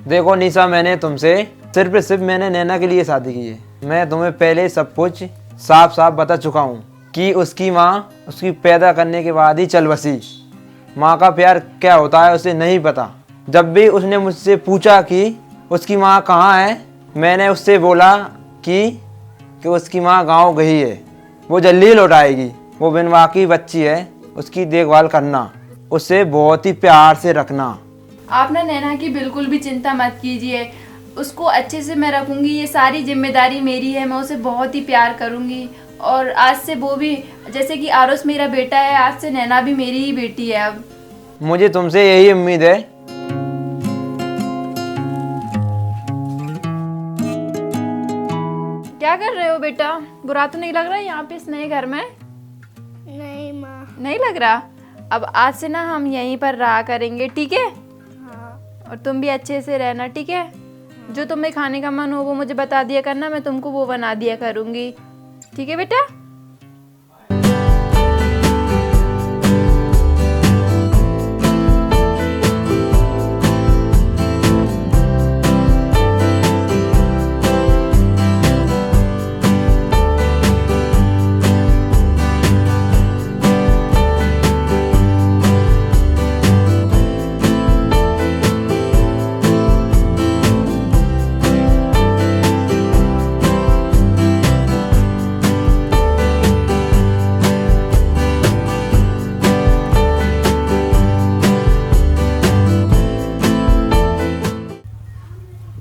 देखो निशा, मैंने तुमसे सिर्फ मैंने नैना के लिए शादी की है। मैं तुम्हें पहले सब कुछ साफ साफ बता चुका हूँ कि उसकी माँ उसकी पैदा करने के बाद ही चल बसी। माँ का प्यार क्या होता है उसे नहीं पता। जब भी उसने मुझसे पूछा कि उसकी माँ कहाँ है, मैंने उससे बोला कि उसकी माँ गांव गई है, वो जल्दी लौट आएगी। वो बिनवा की बच्ची है, उसकी देखभाल करना, उसे बहुत ही प्यार से रखना। आप ना नैना की बिल्कुल भी चिंता मत कीजिए, उसको अच्छे से मैं रखूंगी। ये सारी जिम्मेदारी मेरी है, मैं उसे बहुत ही प्यार करूंगी। और आज से वो भी, जैसे कि आरुष मेरा बेटा है, आज से नैना भी मेरी ही बेटी है। अब मुझे तुमसे यही उम्मीद है। क्या कर रहे हो बेटा? बुरा तो नहीं लग रहा है यहाँ पे इस नए घर में? नहीं माँ। नहीं लग रहा? अब आज से ना हम यहीं पर रहा करेंगे, ठीक है? हाँ। और तुम भी अच्छे से रहना, ठीक है? जो तुम्हें खाने का मन हो वो मुझे बता दिया करना, मैं तुमको वो बना दिया करूँगी, ठीक है बेटा?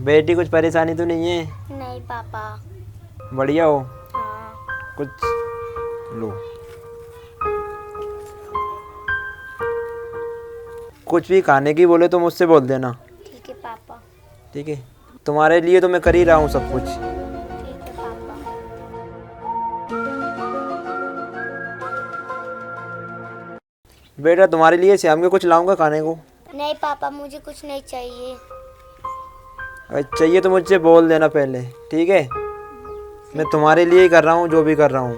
बेटी कुछ परेशानी तो नहीं है? नहीं पापा। बढ़िया हो? हाँ। कुछ लो, कुछ भी खाने की बोले तो मुझसे बोल देना, ठीक है पापा। ठीक है? तुम्हारे लिए तो मैं कर ही रहा हूँ सब कुछ। ठीक है पापा। बेटा तुम्हारे लिए शाम के कुछ लाऊंगा खाने को। नहीं पापा, मुझे कुछ नहीं चाहिए। अगर चाहिए तो मुझसे बोल देना पहले, ठीक है? मैं तुम्हारे लिए ही कर रहा हूँ जो भी कर रहा हूँ।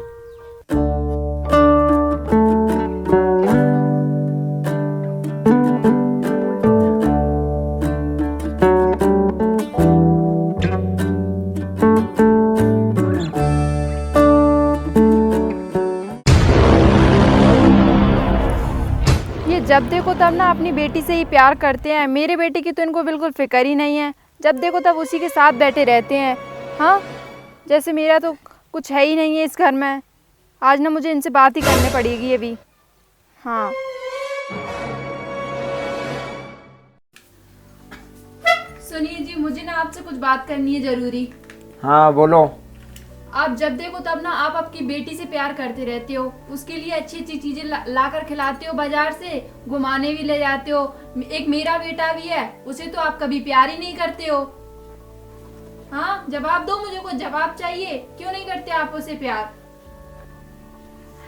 ये जब देखो तब ना अपनी बेटी से ही प्यार करते हैं। मेरे बेटे की तो इनको बिल्कुल फिक्र ही नहीं है, जब देखो तब उसी के साथ बैठे रहते हैं। हाँ, जैसे मेरा तो कुछ है ही नहीं है इस घर में। आज ना मुझे इनसे बात ही करनी पड़ेगी अभी। हाँ, सुनिए जी, मुझे ना आपसे कुछ बात करनी है ज़रूरी। हाँ बोलो। आप जब देखो तब ना आप आपकी बेटी से प्यार करते रहते हो, उसके लिए अच्छी अच्छी चीजें ला कर खिलाते हो, बाजार से घुमाने भी ले जाते हो। एक मेरा बेटा भी है, उसे तो आप कभी प्यार ही नहीं करते हो। हाँ, जवाब दो, मुझे कोई जवाब चाहिए। क्यों नहीं करते आप उसे प्यार?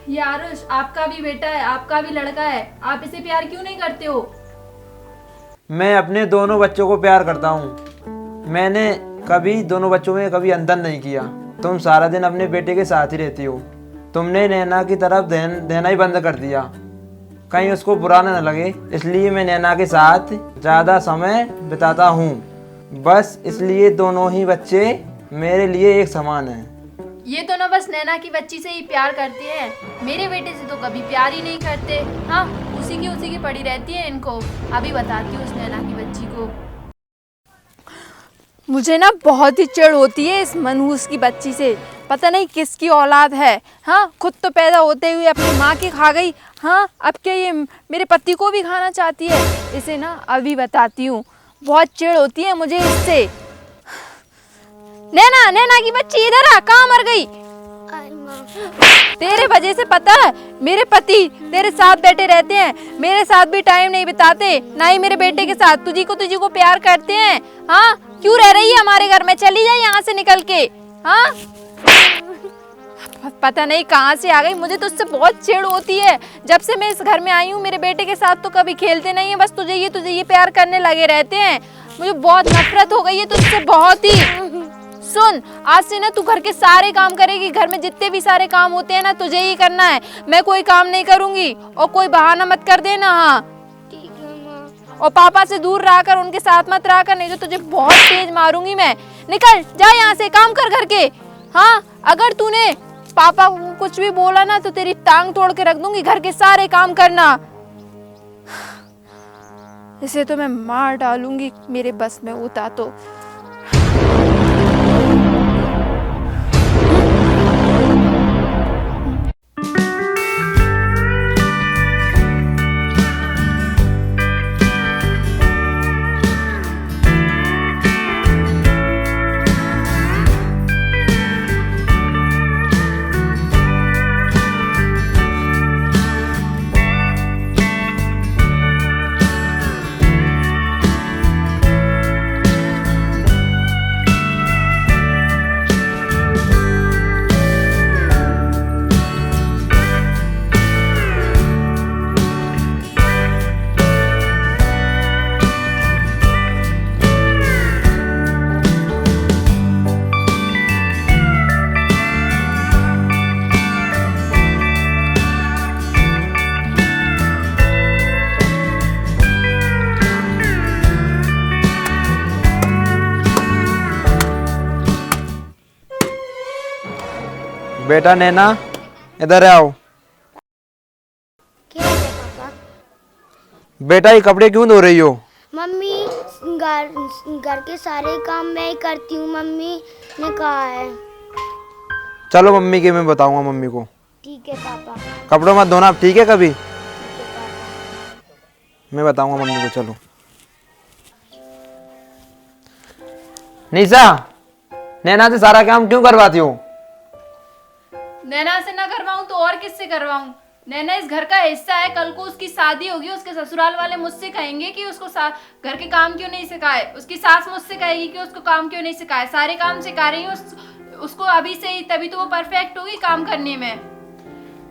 ये आरुष आपका भी बेटा है, आपका भी लड़का है, आप इसे प्यार क्यों नहीं करते हो? मैं अपने दोनों बच्चों को प्यार करता हूँ। मैंने कभी दोनों बच्चों में कभी अंतर नहीं किया। तुम सारा दिन अपने बेटे के साथ ही रहती हो। तुमने नैना की तरफ देना ही बंद कर दिया, कहीं उसको बुरा ना लगे, इसलिए मैं नैना के साथ ज़्यादा समय बिताता हूँ। बस इसलिए दोनों ही बच्चे मेरे लिए एक समान हैं। ये तो ना बस नैना की बच्ची से ही प्यार करते हैं, मेरे बेटे से तो कभी प्यार ही नहीं करते। हाँ, उसी की पड़ी रहती है इनको। अभी बताती हूँ उस नैना की बच्ची को। मुझे ना बहुत ही चिढ़ होती है इस मनहूस की बच्ची से। पता नहीं किसकी औलाद है। हाँ, खुद तो पैदा होते हुए अपनी माँ की खा गई। हाँ, अब क्या ये मेरे पति को भी खाना चाहती है? इसे ना अभी बताती हूँ, बहुत चिढ़ होती है मुझे इससे। नैना, नैना की बच्ची इधर आ, कहाँ मर गई? तेरे वजह से पता है, मेरे पति तेरे साथ बैठे रहते हैं, मेरे साथ भी टाइम नहीं बिताते, ना ही मेरे बेटे के साथ। तुझी को प्यार करते हैं। हाँ, क्यों रह रही है हमारे घर में? चली जाए यहाँ से निकल के। हाँ, पता नहीं कहाँ से आ गई। मुझे तो उससे बहुत चिढ़ होती है। जब से मैं इस घर में आई हूँ, मेरे बेटे के साथ तो कभी खेलते नहीं है, बस तुझे ये प्यार करने लगे रहते हैं। मुझे बहुत नफरत हो गई है तुझसे, बहुत ही। सुन, आज से ना तू घर के सारे काम करेगी। घर में जितने भी सारे काम होते हैं ना, तुझे ही करना है। मैं कोई काम नहीं करूंगी, और कोई बहाना मत कर देना। हाँ, ठीक है माँ। और पापा से दूर रहा कर, उनके साथ मत रहा कर, नहीं तो तुझे बहुत तेज मारूंगी मैं। निकल जा यहाँ से, काम कर घर के। हाँ, अगर तूने पापा को कुछ भी बोला ना तो तेरी टांग तोड़ के रख दूंगी। घर के सारे काम करना। इसे तो मैं मार डालूंगी, मेरे बस में होता तो। बेटा नैना, इधर आओ। क्या है पापा? बेटा ये कपड़े क्यों धो रही हो? मम्मी, घर के सारे काम मैं ही करती हूँ, मम्मी ने कहा है। चलो मम्मी के मैं बताऊंगा मम्मी को। ठीक है पापा। कपड़ों मत धोना, ठीक है? कभी ठीक है पापा। मैं बताऊंगा मम्मी को। चलो निशा, नैना से सारा काम क्यों करवाती हो? नैना से ना करवाऊं तो और किससे करवाऊं? नैना इस घर का हिस्सा है। कल को उसकी शादी होगी, उसके ससुराल वाले मुझसे कहेंगे कि उसको घर के काम क्यों नहीं सिखाए। उसकी सास मुझसे कहेगी कि उसको काम क्यों नहीं सिखाए। सारे काम सिखा रही हूँ उसको अभी से ही, तभी तो वो परफेक्ट होगी काम करने में।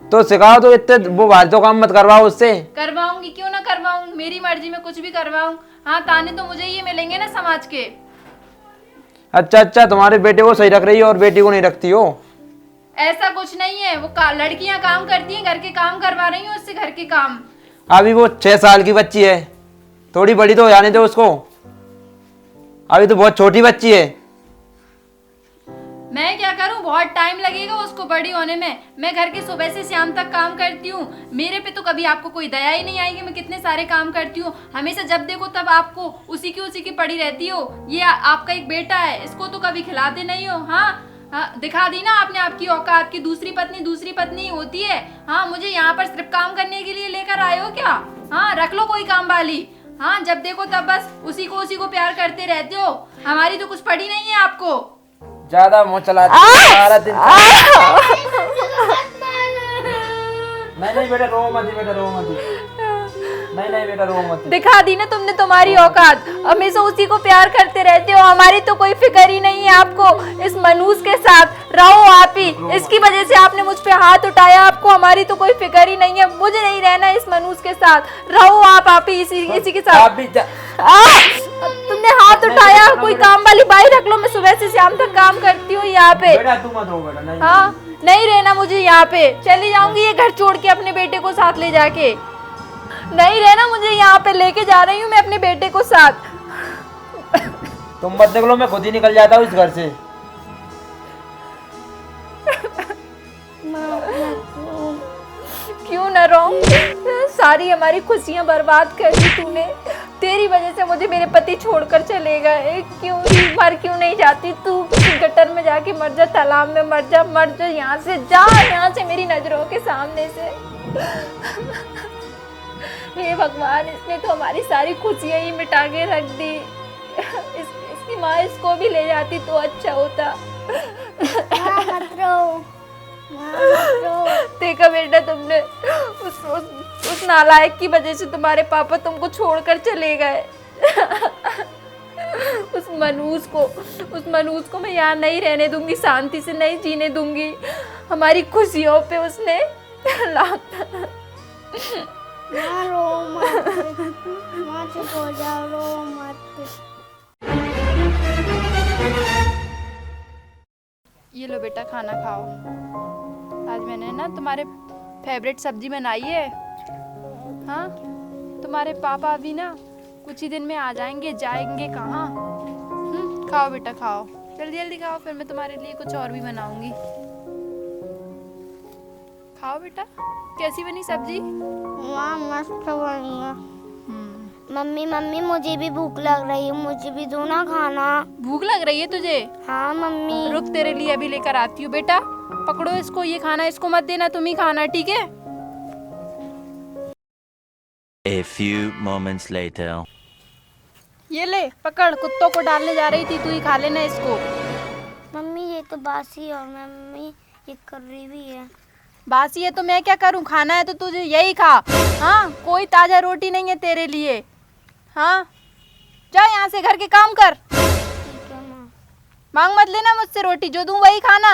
तो सिखाओ, तो इतने वो फालतू काम मत करवाओ उससे। करवाऊंगी, क्यों ना करवाऊं, मेरी मर्जी में कुछ भी करवाऊं। हाँ, ताने तो मुझे ये मिलेंगे ना समाज के। अच्छा, तुम्हारे बेटे को सही रख रही हो और बेटी को नहीं रखती हो? ऐसा कुछ नहीं है। वो लड़कियां काम करती हैं, घर के काम करवा रही हूँ उससे, घर के काम। अभी वो 6 साल की बच्ची है, थोड़ी बड़ी तो हो जाने दो उसको। अभी तो बहुत छोटी बच्ची है। मैं क्या करूं, बहुत टाइम लगेगा उसको बड़ी होने में। मैं घर के सुबह से शाम तक काम करती हूँ। मेरे पे तो कभी आपको कोई दया ही नहीं आएगी, मैं कितने सारे काम करती हूँ। हमेशा जब देखो तब आपको उसी की पड़ी रहती हो। ये आपका एक बेटा है, इसको तो कभी खिलाते नहीं हो। हाँ, दिखा दी ना आपने आपकी औकात की। दूसरी पत्नी होती है। हाँ, मुझे यहाँ पर सिर्फ काम करने के लिए लेकर आए हो क्या? हाँ, रख लो कोई काम वाली। हाँ, जब देखो तब बस उसी को प्यार करते रहते हो। हमारी तो कुछ पड़ी नहीं है आपको। ज्यादा मुंह चलाती है सारा दिन। नहीं बेटा, रो मत बेटा, रो मत। नहीं बेटा, रो मत। दिखा दी ना तुमने तुम्हारी औकात। हमेशा उसी को प्यार करते रहते हो। हमारी तो कोई फिक्र ही नहीं है आपको। इस मनूस के साथ रहो आप ही। इसकी वजह से आपने मुझ पे हाथ उठाया। आपको हमारी तो कोई फिक्र ही नहीं है। मुझे नहीं रहना इस मनूस के साथ। रहो आप ही इसी के साथ। तुमने हाथ उठाया। कोई काम वाली बाई रख लो, मैं सुबह से शाम तक काम करती हूँ यहाँ पे। बेटा तू मत रो बेटा। नहीं, हाँ, नहीं रहना मुझे यहाँ पे। चली जाऊंगी ये घर छोड़ के अपने बेटे को साथ ले जाके। नहीं रहना मुझे यहाँ पे, लेके जा रही हूँ मैं अपने बेटे को साथ। तुम मत निकलो, मैं खुद ही निकल जाता हूँ इस घर से। क्यों न रोऊं? सारी हमारी खुशियाँ बर्बाद कर दी तूने। तेरी वजह से मुझे मेरे पति छोड़कर चले गए। क्यों इस बार क्यों नहीं जाती तू? किसी गटर में जाके मर जा, तालाब में मर जा। यहाँ से जा, यहाँ से मेरी नजरों के सामने से। हे भगवान, इसने तो हमारी सारी खुशियाँ ही मिटा के रख दी। इसकी माँ इसको भी ले जाती तो अच्छा होता। देखा बेटा, तुमने उस नालायक की वजह से तुम्हारे पापा तुमको छोड़कर चले गए। उस मनूस को मैं यहाँ नहीं रहने दूंगी, शांति से नहीं जीने दूंगी। हमारी खुशियों पे उसने रो मत, चुप हो जाओ, रो मत। ये लो बेटा, खाना खाओ। आज मैंने ना तुम्हारे फेवरेट सब्जी बनाई है। हाँ, तुम्हारे पापा अभी ना कुछ ही दिन में आ जाएंगे, जाएंगे कहाँ। खाओ बेटा खाओ, जल्दी जल्दी खाओ, फिर मैं तुम्हारे लिए कुछ और भी बनाऊंगी। खाओ बेटा। कैसी बनी सब्जी? वाह मस्त बनी है। मम्मी मम्मी मुझे भी भूख लग रही है, मुझे भी दो ना खाना। भूख लग रही है तुझे? हाँ मम्मी। रुक, तेरे लिए अभी लेकर आती हूँ। बेटा पकड़ो इसको, ये खाना इसको मत देना, तुम ही खाना, ठीक है? A few moments later. ये ले पकड़, कुत्तों को डालने जा रही थी, तू ही खा लेना इसको। मम्मी ये तो बासी है और मम्मी ये कर्री भी है। बासी है तो मैं क्या करूं, खाना है तो तुझे यही खा। हाँ, कोई ताजा रोटी नहीं है तेरे लिए। हाँ, जा यहाँ से, घर के काम कर। ठीक है माँ। मांग मत लेना मुझसे रोटी, जो दूं वही खाना।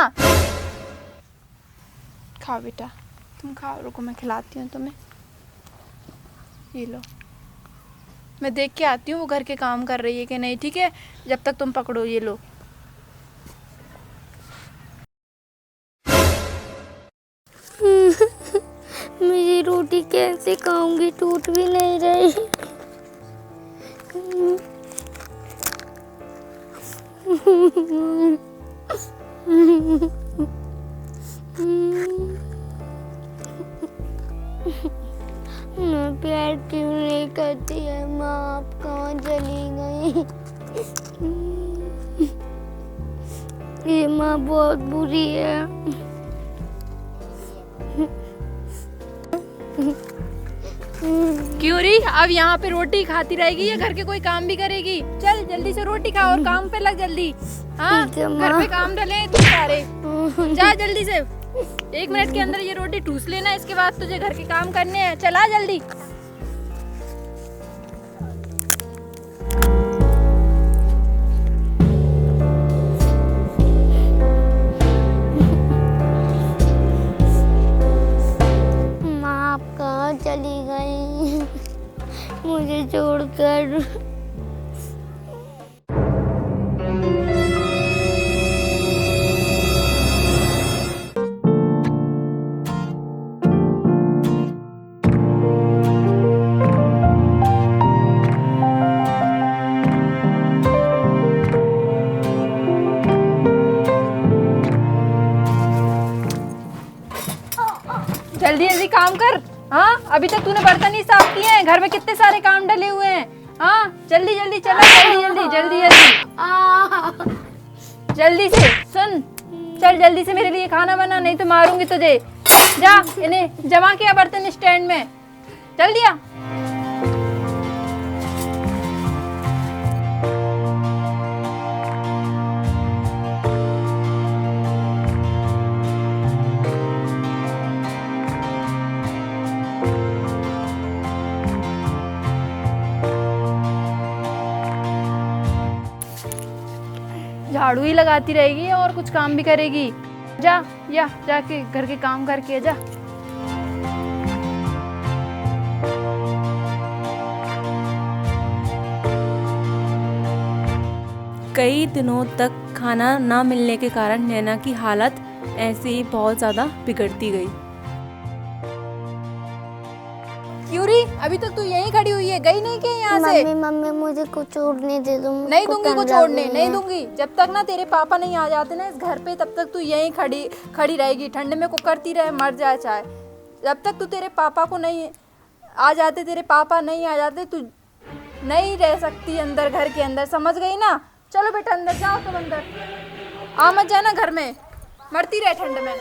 खाओ बेटा, तुम खाओ, रुको मैं खिलाती हूँ तुम्हें। ये लो, मैं देख के आती हूँ वो घर के काम कर रही है कि नहीं, ठीक है? जब तक तुम पकड़ो, ये लो। मेरी रोटी कैसे खाऊंगी, टूट भी नहीं रही। मैं प्यार क्यों नहीं करती है माँ, आप कहाँ चली गई? ये माँ बहुत बुरी है। क्यों री, अब यहाँ पे रोटी खाती रहेगी या घर के कोई काम भी करेगी? चल जल्दी से रोटी खा और काम पे लग जल्दी। हाँ, ठीक है, घर माँ। पे काम डले तू सारे। जा जल्दी से, 1 मिनट के अंदर ये रोटी ठूस लेना, इसके बाद तुझे घर के काम करने हैं। चला जल्दी। माँ आप कहाँ चली गई मुझे छोड़कर? जल्दी जल्दी काम कर। हाँ, अभी तक तूने बर्तन ही साफ किए हैं, घर में कितने सारे काम डले हुए हैं। हाँ, जल्दी जल्दी चला, जल्दी जल्दी जल्दी जल्दी जल्दी से। सुन, चल जल्दी से मेरे लिए खाना बना, नहीं तो मारूंगी तुझे। जा, इन्हें जमा किया बर्तन स्टैंड में, जल्दी आ। झाड़ू ही लगाती रहेगी और कुछ काम भी करेगी। जा, या जाके घर के काम करके जा। कई दिनों तक खाना ना मिलने के कारण नैना की हालत ऐसे ही बहुत ज़्यादा बिगड़ती गई। क्यूरी, अभी तक तू यहीं खड़ी हुई है, गई नहीं क्या यहाँ से? मम्मी मम्मी मुझे कुछ छोड़ने दे दो। नहीं दूंगी कुछ छोड़ने, नहीं दूंगी। जब तक ना तेरे पापा नहीं आ जाते ना इस घर पे, तब तक तू यहीं खड़ी रहेगी। ठंड में को करती रहे, मर जाए चाहे। जब तक तू तेरे पापा को नहीं आ जाते, तेरे पापा नहीं आ जाते, तू नहीं रह सकती अंदर, घर के अंदर, समझ गई ना? चलो बेटा अंदर जाओ, तुम अंदर आ मत जाना घर में, मरती रहे ठंड में।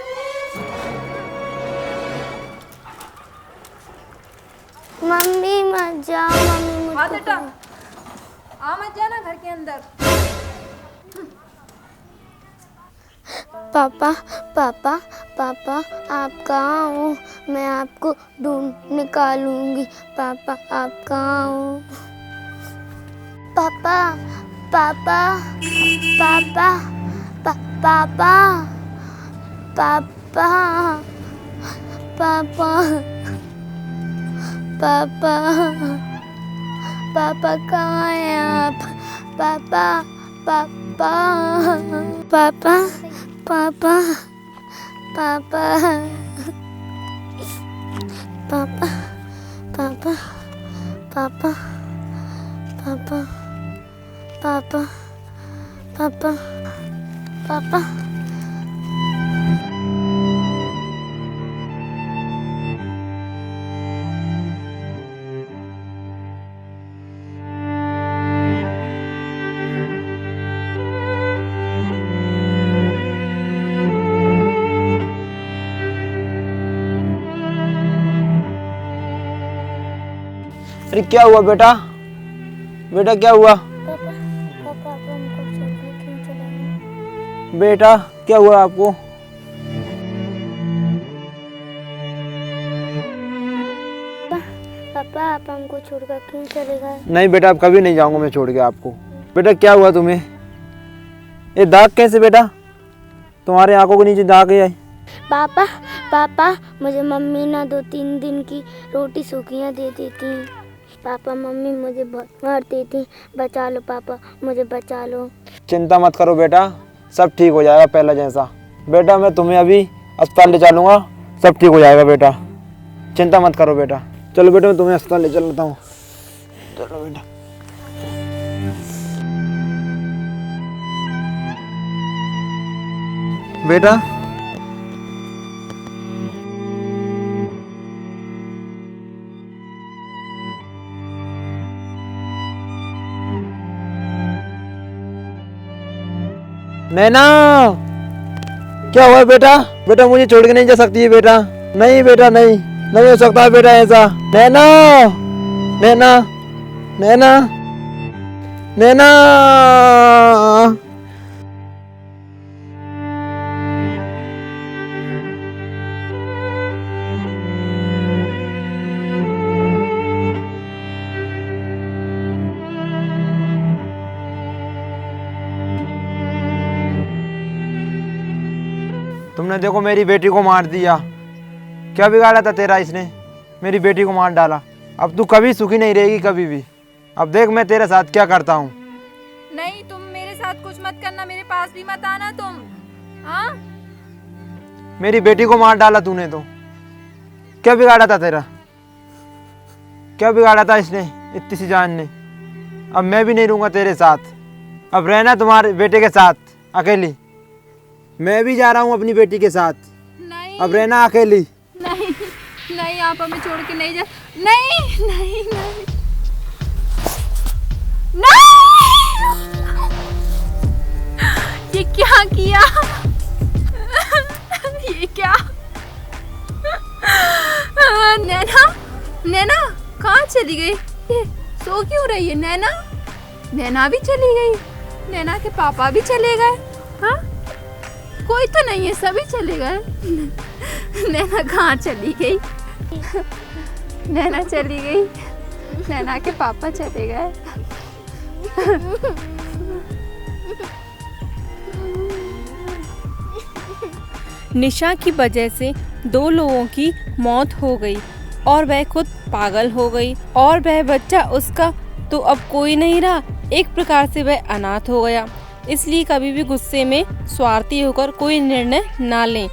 मम्मी मत जाओ, मम्मी हाँ मुझको बेटा, आ मत जाना घर के अंदर। पापा पापा पापा आप कहाँ हो? मैं आपको ढूंढ निकालूंगी। पापा आप कहाँ हो? पापा पापा पापा पापा पापा पापा पापा पापा कहाँ हैं आप? पापा पापा पापा पापा पापा पापा पापा पापा पापा पापा पापा पापा। अरे क्या हुआ बेटा? बेटा क्या हुआ? पापा पापा आप हमको छोड़कर क्यों चले गए? बेटा क्या हुआ आपको? पापा आप हमको छोड़कर क्यों चले गए? नहीं बेटा, अब कभी नहीं जाऊंगा मैं छोड़ के आपको। बेटा क्या हुआ तुम्हें? ये दाग कैसे बेटा? तुम्हारे आंखों के नीचे दाग है। पापा पापा मुझे मम्मी ना 2-3 दिन की रोटी सूखियाँ दे देती। पापा मम्मी मुझे बहुत मारती थी। बचा लो पापा, मुझे बचा लो। चिंता मत करो बेटा, सब ठीक हो जाएगा पहले जैसा। बेटा मैं तुम्हें अभी अस्पताल ले चलूँगा, सब ठीक हो जाएगा बेटा, चिंता मत करो बेटा। चलो बेटा मैं तुम्हें अस्पताल ले चलता हूँ। चलो बेटा। बेटा नैना, क्या हुआ बेटा? बेटा मुझे छोड़ के नहीं जा सकती है बेटा। नहीं बेटा, नहीं नहीं हो सकता बेटा ऐसा। नैना नैना नैना नैना। तुमने देखो मेरी बेटी को मार दिया। क्या बिगाड़ा था तेरा इसने? मेरी बेटी को मार डाला। अब तू कभी सुखी नहीं रहेगी कभी भी। अब देख मैं तेरे साथ क्या करता हूँ। नहीं, तुम मेरे साथ कुछ मत करना, मेरे पास भी मत आना तुम। हाँ, मेरी बेटी को मार डाला तूने तो। क्या बिगाड़ा था तेरा? क्या बिगाड़ा था इसने इतनी सी जान ने? अब मैं भी नहीं रहूँगा तेरे साथ। अब रहना तुम्हारे बेटे के साथ अकेली। मैं भी जा रहा हूँ अपनी बेटी के साथ। नहीं अब रहना अकेली। नहीं नहीं, आप हमें छोड़ के नहीं जा। नहीं नहीं नहीं नहीं, ये क्या किया? ये क्या? नैना, नैना कहाँ चली गई? ये सो क्यों रही है नैना? नैना भी चली गई, नैना के पापा भी चले गए। हाँ, कोई तो नहीं है, सभी चले गए। नैना कहाँ चली गई? नैना चली गई, नैना के पापा चले गए। निशा की वजह से 2 लोगों की मौत हो गई और वह खुद पागल हो गई और वह बच्चा उसका तो अब कोई नहीं रहा। एक प्रकार से वह अनाथ हो गया। इसलिए कभी भी गुस्से में स्वार्थी होकर कोई निर्णय ना लें।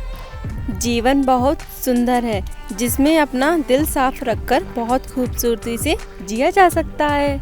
जीवन बहुत सुंदर है, जिसमें अपना दिल साफ रखकर बहुत खूबसूरती से जिया जा सकता है।